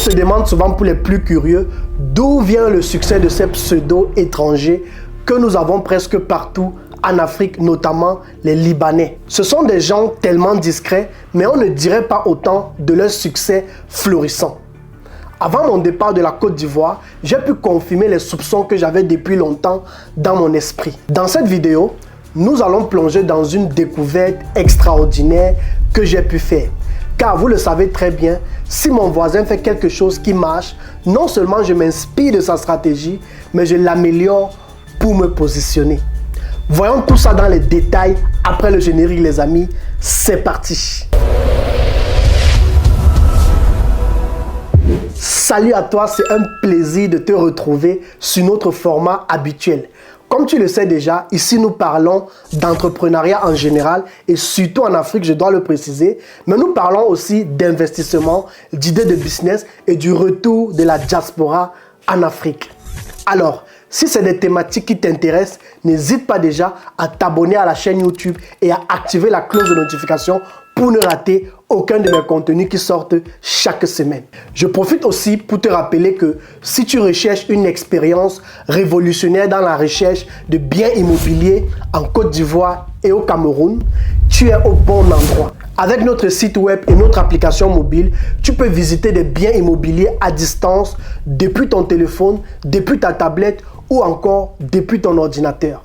se demande souvent pour les plus curieux d'où vient le succès de ces pseudo-étrangers que nous avons presque partout en Afrique, notamment les Libanais. Ce sont des gens tellement discrets, mais on ne dirait pas autant de leur succès florissant. Avant mon départ de la Côte d'Ivoire, j'ai pu confirmer les soupçons que j'avais depuis longtemps dans mon esprit. Dans cette vidéo, nous allons plonger dans une découverte extraordinaire que j'ai pu faire. Car vous le savez très bien, si mon voisin fait quelque chose qui marche, non seulement je m'inspire de sa stratégie, mais je l'améliore pour me positionner. Voyons tout ça dans les détails après le générique les amis, c'est parti. Salut à toi, c'est un plaisir de te retrouver sur notre format habituel. Comme tu le sais déjà, ici nous parlons d'entrepreneuriat en général et surtout en Afrique, je dois le préciser. Mais nous parlons aussi d'investissement, d'idées de business et du retour de la diaspora en Afrique. Alors, si c'est des thématiques qui t'intéressent, n'hésite pas déjà à t'abonner à la chaîne YouTube et à activer la cloche de notification pour ne rater aucun de mes contenus qui sortent chaque semaine. Je profite aussi pour te rappeler que si tu recherches une expérience révolutionnaire dans la recherche de biens immobiliers en Côte d'Ivoire et au Cameroun, tu es au bon endroit. Avec notre site web et notre application mobile, tu peux visiter des biens immobiliers à distance depuis ton téléphone, depuis ta tablette ou encore depuis ton ordinateur.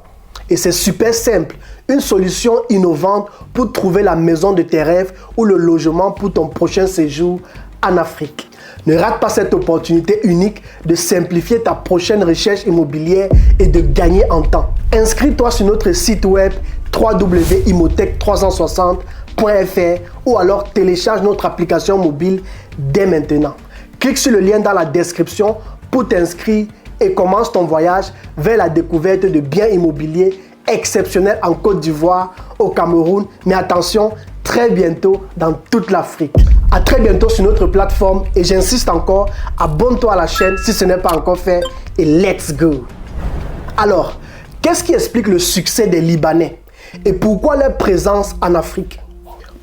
Et c'est super simple, une solution innovante pour trouver la maison de tes rêves ou le logement pour ton prochain séjour en Afrique. Ne rate pas cette opportunité unique de simplifier ta prochaine recherche immobilière et de gagner en temps. Inscris-toi sur notre site web www.imotech360.fr ou alors télécharge notre application mobile dès maintenant. Clique sur le lien dans la description pour t'inscrire et commence ton voyage vers la découverte de biens immobiliers exceptionnels en Côte d'Ivoire, au Cameroun, mais attention, très bientôt dans toute l'Afrique. À très bientôt sur notre plateforme et j'insiste encore, abonne-toi à la chaîne si ce n'est pas encore fait et let's go! Alors, qu'est-ce qui explique le succès des Libanais et pourquoi leur présence en Afrique?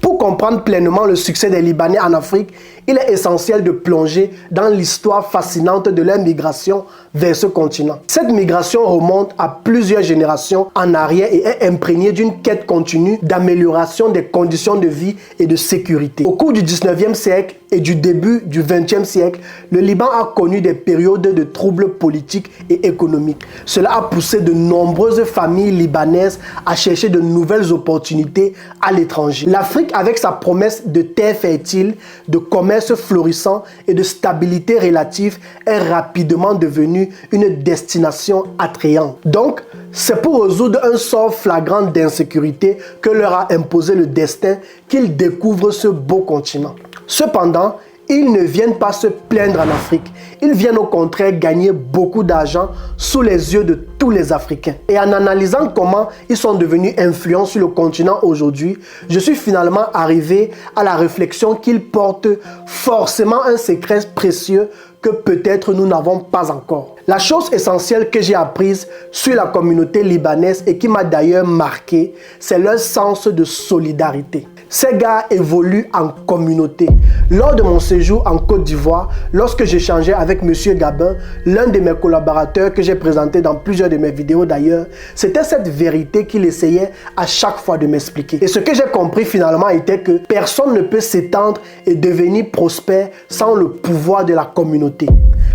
Pour comprendre pleinement le succès des Libanais en Afrique, il est essentiel de plonger dans l'histoire fascinante de leur migration vers ce continent. Cette migration remonte à plusieurs générations en arrière et est imprégnée d'une quête continue d'amélioration des conditions de vie et de sécurité. Au cours du 19e siècle et du début du 20e siècle, le Liban a connu des périodes de troubles politiques et économiques. Cela a poussé de nombreuses familles libanaises à chercher de nouvelles opportunités à l'étranger. L'Afrique, avec sa promesse de terre fertile, de commerce florissant et de stabilité relative, est rapidement devenue une destination attrayante. Donc, c'est pour résoudre un sort flagrant d'insécurité que leur a imposé le destin qu'ils découvrent ce beau continent. Cependant, ils ne viennent pas se plaindre en Afrique. Ils viennent au contraire gagner beaucoup d'argent sous les yeux de tous les Africains. Et en analysant comment ils sont devenus influents sur le continent aujourd'hui, je suis finalement arrivé à la réflexion qu'ils portent forcément un secret précieux que peut-être nous n'avons pas encore. La chose essentielle que j'ai apprise sur la communauté libanaise et qui m'a d'ailleurs marqué, c'est leur sens de solidarité. Ces gars évoluent en communauté. Lors de mon séjour en Côte d'Ivoire, lorsque j'échangeais avec M. Gabin, l'un de mes collaborateurs que j'ai présenté dans plusieurs de mes vidéos d'ailleurs, c'était cette vérité qu'il essayait à chaque fois de m'expliquer. Et ce que j'ai compris finalement était que personne ne peut s'étendre et devenir prospère sans le pouvoir de la communauté.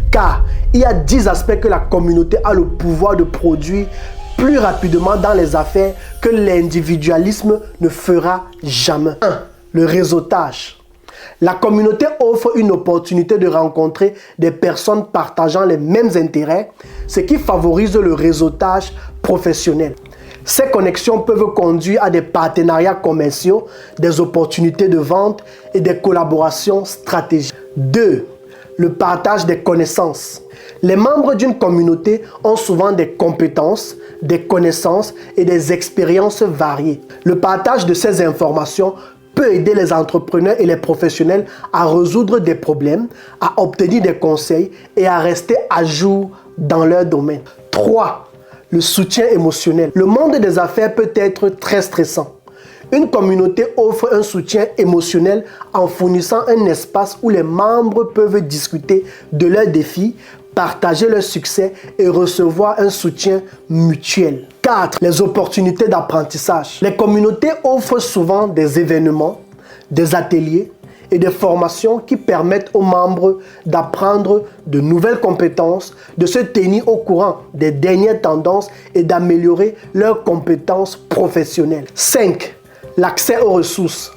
Car il y a 10 aspects que la communauté a le pouvoir de produire plus rapidement dans les affaires que l'individualisme ne fera jamais. 1. Le réseautage. La communauté offre une opportunité de rencontrer des personnes partageant les mêmes intérêts, ce qui favorise le réseautage professionnel. Ces connexions peuvent conduire à des partenariats commerciaux, des opportunités de vente et des collaborations stratégiques. 2. Le partage des connaissances. Les membres d'une communauté ont souvent des compétences, des connaissances et des expériences variées. Le partage de ces informations peut aider les entrepreneurs et les professionnels à résoudre des problèmes, à obtenir des conseils et à rester à jour dans leur domaine. 3. Le soutien émotionnel. Le monde des affaires peut être très stressant. Une communauté offre un soutien émotionnel en fournissant un espace où les membres peuvent discuter de leurs défis, partager leurs succès et recevoir un soutien mutuel. 4. Les opportunités d'apprentissage. Les communautés offrent souvent des événements, des ateliers et des formations qui permettent aux membres d'apprendre de nouvelles compétences, de se tenir au courant des dernières tendances et d'améliorer leurs compétences professionnelles. 5. L'accès aux ressources.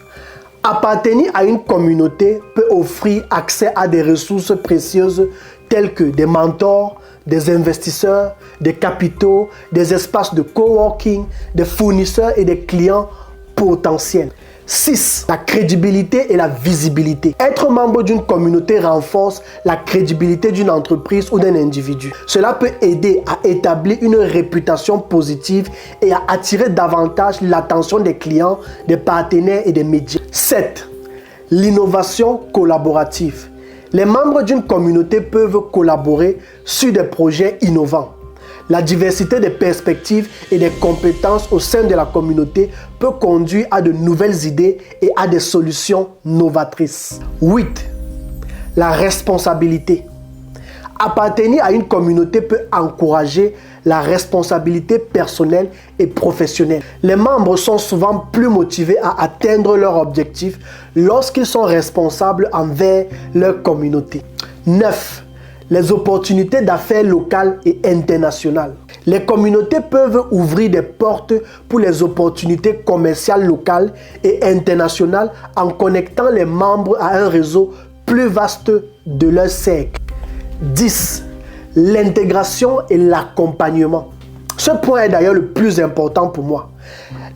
Appartenir à une communauté peut offrir accès à des ressources précieuses telles que des mentors, des investisseurs, des capitaux, des espaces de coworking, des fournisseurs et des clients potentiels. 6. La crédibilité et la visibilité. Être membre d'une communauté renforce la crédibilité d'une entreprise ou d'un individu. Cela peut aider à établir une réputation positive et à attirer davantage l'attention des clients, des partenaires et des médias. 7. L'innovation collaborative. Les membres d'une communauté peuvent collaborer sur des projets innovants. La diversité des perspectives et des compétences au sein de la communauté peut conduire à de nouvelles idées et à des solutions novatrices. 8. La responsabilité. Appartenir à une communauté peut encourager la responsabilité personnelle et professionnelle. Les membres sont souvent plus motivés à atteindre leurs objectifs lorsqu'ils sont responsables envers leur communauté. 9. Les opportunités d'affaires locales et internationales. Les communautés peuvent ouvrir des portes pour les opportunités commerciales locales et internationales en connectant les membres à un réseau plus vaste de leur cercle. 10. L'intégration et l'accompagnement. Ce point est d'ailleurs le plus important pour moi.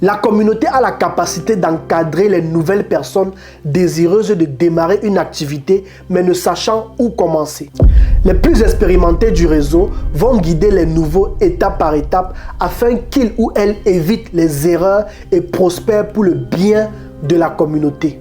La communauté a la capacité d'encadrer les nouvelles personnes désireuses de démarrer une activité mais ne sachant où commencer. Les plus expérimentés du réseau vont guider les nouveaux étape par étape afin qu'ils ou elles évitent les erreurs et prospèrent pour le bien de la communauté.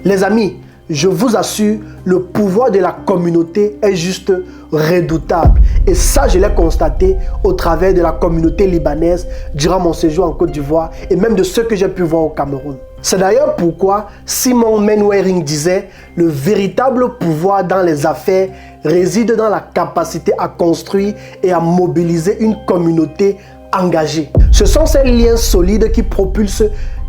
Les amis, je vous assure, le pouvoir de la communauté est juste redoutable. Et ça, je l'ai constaté au travers de la communauté libanaise durant mon séjour en Côte d'Ivoire et même de ce que j'ai pu voir au Cameroun. C'est d'ailleurs pourquoi Simon Mainwaring disait « Le véritable pouvoir dans les affaires réside dans la capacité à construire et à mobiliser une communauté engagée. » Ce sont ces liens solides qui propulsent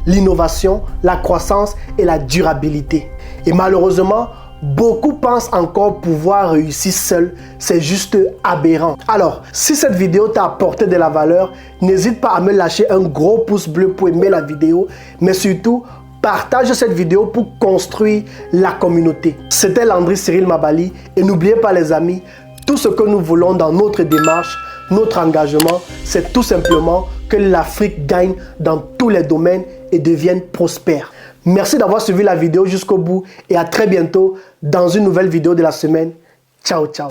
l'innovation, la croissance et la durabilité. Et malheureusement, beaucoup pensent encore pouvoir réussir seul. C'est juste aberrant. Alors, si cette vidéo t'a apporté de la valeur, n'hésite pas à me lâcher un gros pouce bleu pour aimer la vidéo. Mais surtout, partage cette vidéo pour construire la communauté. C'était Landry Cyril Mabali. Et n'oubliez pas les amis, tout ce que nous voulons dans notre démarche, notre engagement, c'est tout simplement que l'Afrique gagne dans tous les domaines et devienne prospère. Merci d'avoir suivi la vidéo jusqu'au bout et à très bientôt dans une nouvelle vidéo de la semaine. Ciao, ciao.